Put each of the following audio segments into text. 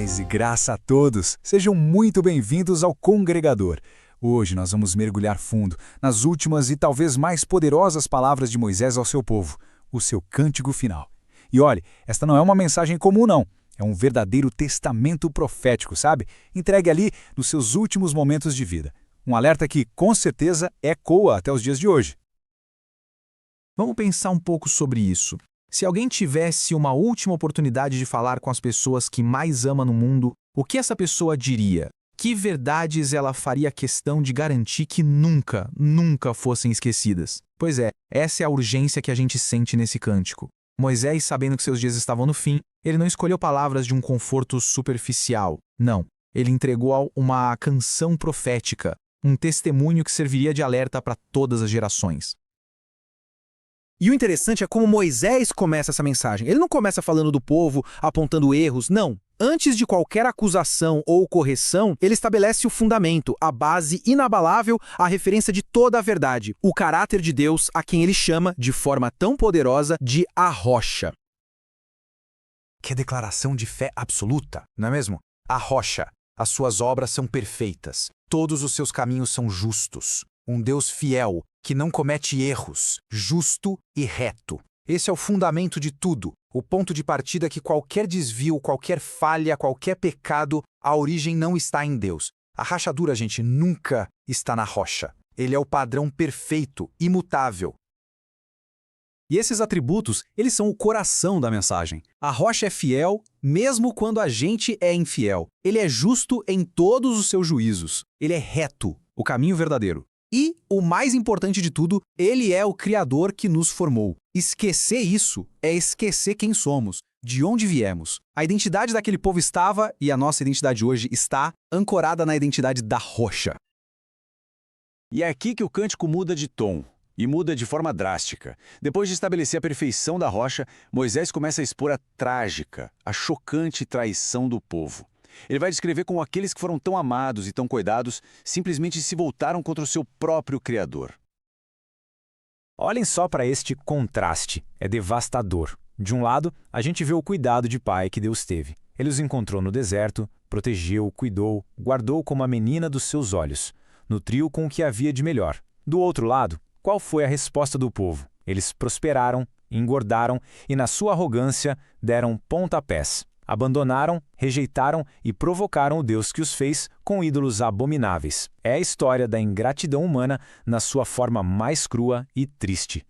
Paz e graça a todos. Sejam muito bem-vindos ao Congregador. Hoje nós vamos mergulhar fundo nas últimas e talvez mais poderosas palavras de Moisés ao seu povo, o seu cântico final. E olhe, esta não é uma mensagem comum não, é um verdadeiro testamento profético, sabe? Entregue ali nos seus últimos momentos de vida. Um alerta que, com certeza, ecoa até os dias de hoje. Vamos pensar um pouco sobre isso. Se alguém tivesse uma última oportunidade de falar com as pessoas que mais ama no mundo, o que essa pessoa diria? Que verdades ela faria questão de garantir que nunca fossem esquecidas? Pois é, essa é a urgência que a gente sente nesse cântico. Moisés, sabendo que seus dias estavam no fim, ele não escolheu palavras de um conforto superficial. Não, ele entregou uma canção profética, um testemunho que serviria de alerta para todas as gerações. E o interessante é como Moisés começa essa mensagem. Ele não começa falando do povo, apontando erros, não. Antes de qualquer acusação ou correção, ele estabelece o fundamento, a base inabalável, a referência de toda a verdade, o caráter de Deus, a quem ele chama, de forma tão poderosa, de a rocha. Que declaração de fé absoluta, não é mesmo? A rocha. As suas obras são perfeitas. Todos os seus caminhos são justos. Um Deus fiel, que não comete erros, justo e reto. Esse é o fundamento de tudo, o ponto de partida que qualquer desvio, qualquer falha, qualquer pecado, a origem não está em Deus. A rachadura, gente, nunca está na rocha. Ele é o padrão perfeito, imutável. E esses atributos, eles são o coração da mensagem. A rocha é fiel, mesmo quando a gente é infiel. Ele é justo em todos os seus juízos. Ele é reto, o caminho verdadeiro. E, o mais importante de tudo, ele é o Criador que nos formou. Esquecer isso é esquecer quem somos, de onde viemos. A identidade daquele povo estava, e a nossa identidade hoje está, ancorada na identidade da rocha. E é aqui que o cântico muda de tom, e muda de forma drástica. Depois de estabelecer a perfeição da rocha, Moisés começa a expor a trágica, a chocante traição do povo. Ele vai descrever como aqueles que foram tão amados e tão cuidados simplesmente se voltaram contra o seu próprio Criador. Olhem só para este contraste, é devastador. De um lado, a gente vê o cuidado de pai que Deus teve. Ele os encontrou no deserto, protegeu, cuidou, guardou como a menina dos seus olhos, nutriu com o que havia de melhor. Do outro lado, qual foi a resposta do povo? Eles prosperaram, engordaram e, na sua arrogância, deram pontapés. Abandonaram, rejeitaram e provocaram o Deus que os fez com ídolos abomináveis. É a história da ingratidão humana na sua forma mais crua e triste.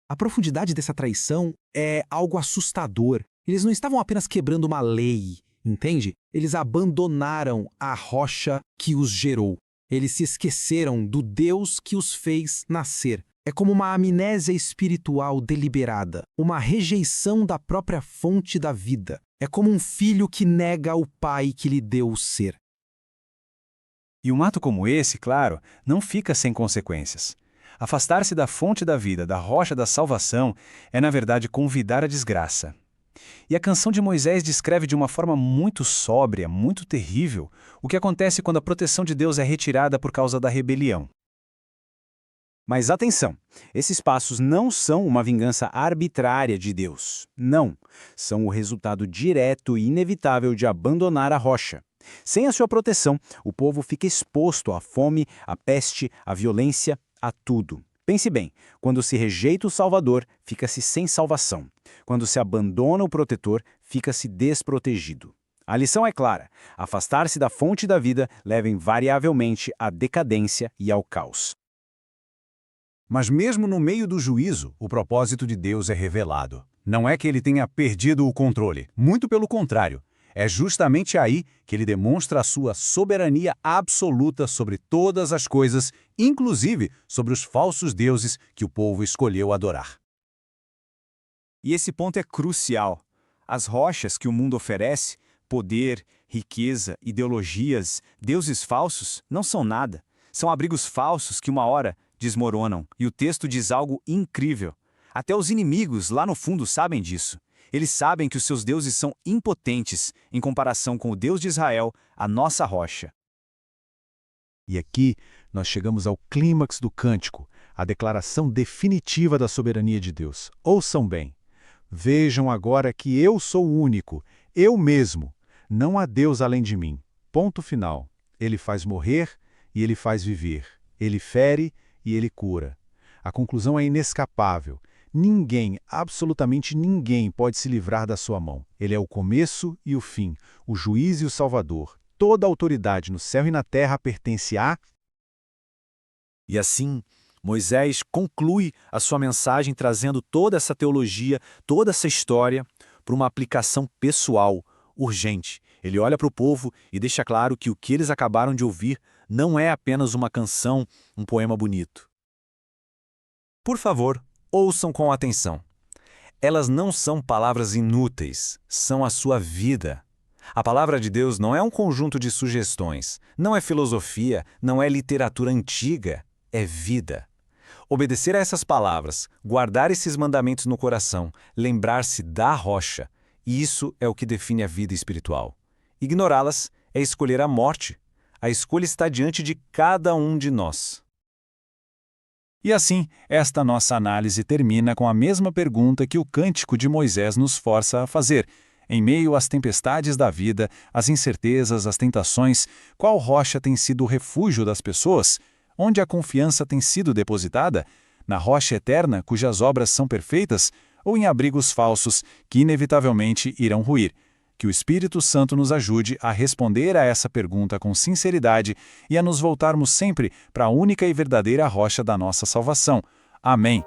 A profundidade dessa traição é algo assustador. Eles não estavam apenas quebrando uma lei, entende? Eles abandonaram a rocha que os gerou. Eles se esqueceram do Deus que os fez nascer. É como uma amnésia espiritual deliberada, uma rejeição da própria fonte da vida. É como um filho que nega o pai que lhe deu o ser. E um ato como esse, claro, não fica sem consequências. Afastar-se da fonte da vida, da rocha da salvação, é na verdade convidar a desgraça. E a canção de Moisés descreve de uma forma muito sóbria, muito terrível, o que acontece quando a proteção de Deus é retirada por causa da rebelião. Mas atenção, esses passos não são uma vingança arbitrária de Deus. Não, são o resultado direto e inevitável de abandonar a rocha. Sem a sua proteção, o povo fica exposto à fome, à peste, à violência, a tudo. Pense bem, quando se rejeita o Salvador, fica-se sem salvação. Quando se abandona o protetor, fica-se desprotegido. A lição é clara: afastar-se da fonte da vida leva invariavelmente à decadência e ao caos. Mas mesmo no meio do juízo, o propósito de Deus é revelado. Não é que ele tenha perdido o controle, muito pelo contrário. É justamente aí que ele demonstra a sua soberania absoluta sobre todas as coisas, inclusive sobre os falsos deuses que o povo escolheu adorar. E esse ponto é crucial. As rochas que o mundo oferece, poder, riqueza, ideologias, deuses falsos, não são nada. São abrigos falsos que uma hora desmoronam. E o texto diz algo incrível. Até os inimigos lá no fundo sabem disso. Eles sabem que os seus deuses são impotentes em comparação com o Deus de Israel, a nossa rocha. E aqui nós chegamos ao clímax do cântico, a declaração definitiva da soberania de Deus. Ouçam bem. Vejam agora que eu sou o único, eu mesmo, Não há Deus além de mim. Ponto final. Ele faz morrer e ele faz viver. Ele fere e ele cura. A conclusão é inescapável. Ninguém, absolutamente ninguém, pode se livrar da sua mão. Ele é o começo e o fim, o juiz e o salvador. Toda a autoridade no céu e na terra pertence a... E assim, Moisés conclui a sua mensagem trazendo toda essa teologia, toda essa história, para uma aplicação pessoal, urgente. Ele olha para o povo e deixa claro que o que eles acabaram de ouvir não é apenas uma canção, um poema bonito. Por favor, ouçam com atenção. Elas não são palavras inúteis, são a sua vida. A palavra de Deus não é um conjunto de sugestões, não é filosofia, não é literatura antiga, é vida. Obedecer a essas palavras, guardar esses mandamentos no coração, lembrar-se da rocha, isso é o que define a vida espiritual. Ignorá-las é escolher a morte. A escolha está diante de cada um de nós. E assim, esta nossa análise termina com a mesma pergunta que o Cântico de Moisés nos força a fazer. Em meio às tempestades da vida, às incertezas, às tentações, qual rocha tem sido o refúgio das pessoas? Onde a confiança tem sido depositada? Na rocha eterna, cujas obras são perfeitas? Ou em abrigos falsos, que inevitavelmente irão ruir? Que o Espírito Santo nos ajude a responder a essa pergunta com sinceridade e a nos voltarmos sempre para a única e verdadeira rocha da nossa salvação. Amém.